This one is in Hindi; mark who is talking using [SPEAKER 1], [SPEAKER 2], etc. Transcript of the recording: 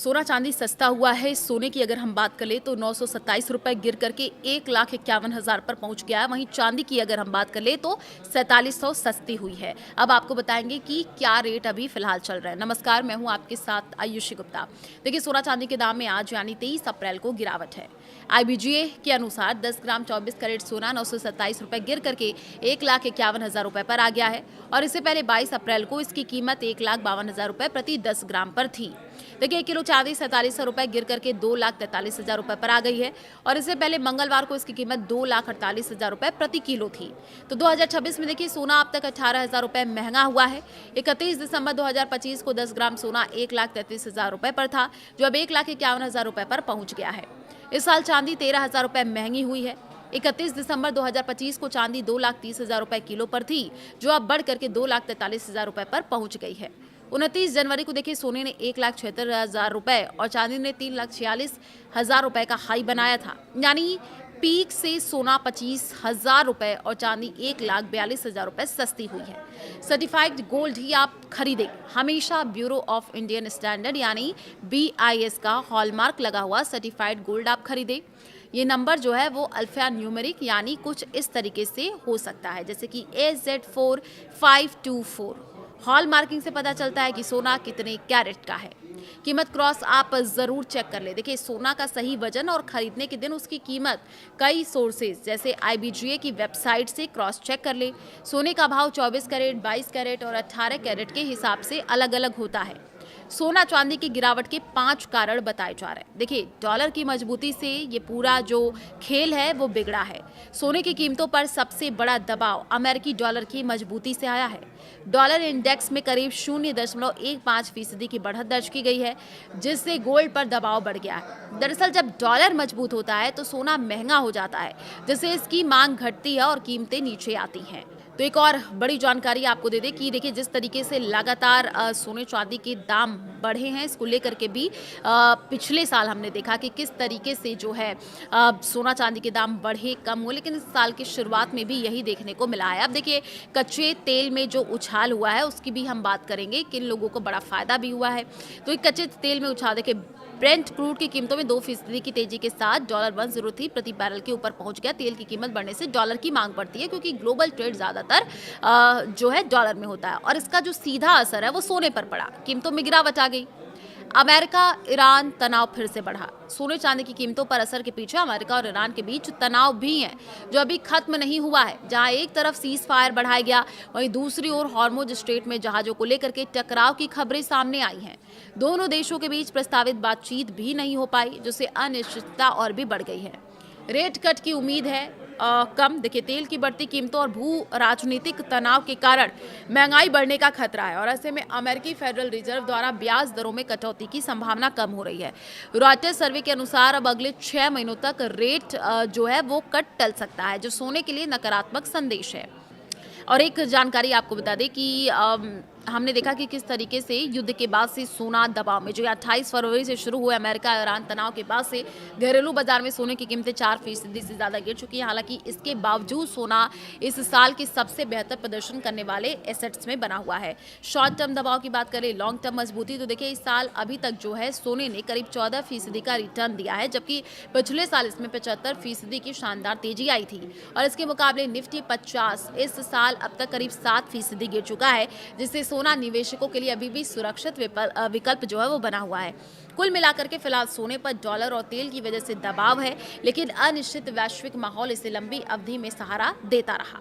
[SPEAKER 1] सोना चांदी सस्ता हुआ है। सोने की अगर हम बात करें तो 927 रुपए गिर करके 1,51,000 पर पहुंच गया है। वहीं चांदी की अगर हम बात करें तो 4700 सस्ती हुई है। अब आपको बताएंगे कि क्या रेट अभी फिलहाल चल रहा है। नमस्कार, मैं हूं आपके साथ आयुषी गुप्ता। देखिए, सोना चांदी के दाम में आज यानी 23 अप्रैल को गिरावट है। IBGA के अनुसार 10 ग्राम 24 कैरेट सोना 927 रुपए गिर करके 1,51,000 रुपए पर आ गया है और इससे पहले 22 अप्रैल को इसकी कीमत 1,52,000 रुपए प्रति 10 ग्राम पर थी। देखिए, 1 किलो चांदी 4700 रुपए गिर करके 2,43,000 रुपए पर आ गई है और इससे पहले मंगलवार को इसकी कीमत 2,48,000 रुपए प्रति किलो थी। तो 2026 में देखिए, सोना अब तक 18,000 रुपए महंगा हुआ है। 31 दिसंबर 2025 को 10 ग्राम सोना 1,33,000 रुपए पर था, जो अब 1,51,000 रुपए पर पहुंच गया है। इस साल चांदी 13,000 रुपए महंगी हुई है। 31 दिसंबर 2025 को चांदी 2,30,000 रुपए किलो पर थी, जो अब बढ़ करके 2,43,000 रुपए पर पहुंच गई है। 29 जनवरी को देखिए, सोने ने 1,76,000 रुपए और चांदी ने 3,46,000 रुपए का हाई बनाया था। यानी पीक से सोना 25,000 रुपए और चांदी 1,42,000 रुपए सस्ती हुई है। सर्टिफाइड गोल्ड ही आप खरीदें। हमेशा ब्यूरो ऑफ इंडियन स्टैंडर्ड यानी BIS का हॉलमार्क लगा हुआ सर्टिफाइड गोल्ड आप खरीदें। ये नंबर जो है वो अल्फा न्यूमेरिक यानी कुछ इस तरीके से हो सकता है, जैसे कि AZ4524। हॉल मार्किंग से पता चलता है कि सोना कितने कैरेट का है। कीमत क्रॉस आप जरूर चेक कर ले। देखिए, सोना का सही वजन और खरीदने के दिन उसकी कीमत कई सोर्सेज जैसे IBGA की वेबसाइट से क्रॉस चेक कर ले। सोने का भाव 24 कैरेट, 22 कैरेट और 18 कैरेट के हिसाब से अलग अलग होता है। सोना चांदी की गिरावट के 5 कारण बताए जा रहे हैं। देखिए, डॉलर की मजबूती से ये पूरा जो खेल है वो बिगड़ा है। सोने की कीमतों पर सबसे बड़ा दबाव अमेरिकी डॉलर की मजबूती से आया है। डॉलर इंडेक्स में करीब 0.15% की बढ़त दर्ज की गई है, जिससे गोल्ड पर दबाव बढ़ गया है। दरअसल जब डॉलर मजबूत होता है तो सोना महंगा हो जाता है, जिससे इसकी मांग घटती है और कीमतें नीचे आती हैं। तो एक और बड़ी जानकारी आपको दे दें कि देखिए, जिस तरीके से लगातार सोने चांदी के दाम बढ़े हैं, इसको लेकर के भी पिछले साल हमने देखा कि किस तरीके से जो है सोना चांदी के दाम बढ़े कम हुए, लेकिन इस साल की शुरुआत में भी यही देखने को मिला है। अब देखिए, कच्चे तेल में जो उछाल हुआ है उसकी भी हम बात करेंगे, किन लोगों को बड़ा फायदा भी हुआ है। तो एक कच्चे तेल में उछाल देखिए, ब्रेंट क्रूड की कीमतों में 2% की तेजी के साथ $103 प्रति बैरल के ऊपर पहुंच गया। तेल की कीमत बढ़ने से डॉलर की मांग बढ़ती है, क्योंकि ग्लोबल ट्रेड ज्यादातर जो है डॉलर में होता है और इसका जो सीधा असर है वो सोने पर पड़ा। कीमतों में गिरावट आ गई। अमेरिका ईरान तनाव फिर से बढ़ा। सोने चांदी की कीमतों पर असर के पीछे अमेरिका और ईरान के बीच तनाव भी है, जो अभी खत्म नहीं हुआ है। जहां एक तरफ सीज फायर बढ़ाया गया, वहीं दूसरी ओर हॉर्मुज स्ट्रेट में जहाजों को लेकर के टकराव की खबरें सामने आई हैं। दोनों देशों के बीच प्रस्तावित बातचीत भी नहीं हो पाई, जिससे अनिश्चितता और भी बढ़ गई है। रेट कट की उम्मीद है कम। देखिए, तेल की बढ़ती कीमतों और भू राजनीतिक तनाव के कारण महंगाई बढ़ने का खतरा है और ऐसे में अमेरिकी फेडरल रिजर्व द्वारा ब्याज दरों में कटौती की संभावना कम हो रही है। रॉयटर्स सर्वे के अनुसार अब अगले 6 महीनों तक रेट जो है वो कट टल सकता है, जो सोने के लिए नकारात्मक संदेश है। और एक जानकारी आपको बता दें कि हमने देखा कि किस तरीके से युद्ध के बाद से सोना दबाव में, जो 28 फरवरी से शुरू हुए अमेरिका ईरान तनाव के बाद से घरेलू बाजार में सोने की कीमतें 4% से ज़्यादा गिर चुकी हैं। हालांकि इसके बावजूद सोना इस साल के सबसे बेहतर प्रदर्शन करने वाले एसेट्स में बना हुआ है। शॉर्ट टर्म दबाव की बात करें, लॉन्ग टर्म मजबूती, तो देखिए, इस साल अभी तक जो है सोने ने करीब 14% का रिटर्न दिया है, जबकि पिछले साल इसमें 75% की शानदार तेजी आई थी। और इसके मुकाबले निफ्टी 50 इस साल अब तक करीब 7% गिर चुका है, जिससे सोना निवेशकों के लिए अभी भी सुरक्षित विकल्प जो है वो बना हुआ है। कुल मिलाकर के फिलहाल सोने पर डॉलर और तेल की वजह से दबाव है, लेकिन अनिश्चित वैश्विक माहौल इसे लंबी अवधि में सहारा देता रहा।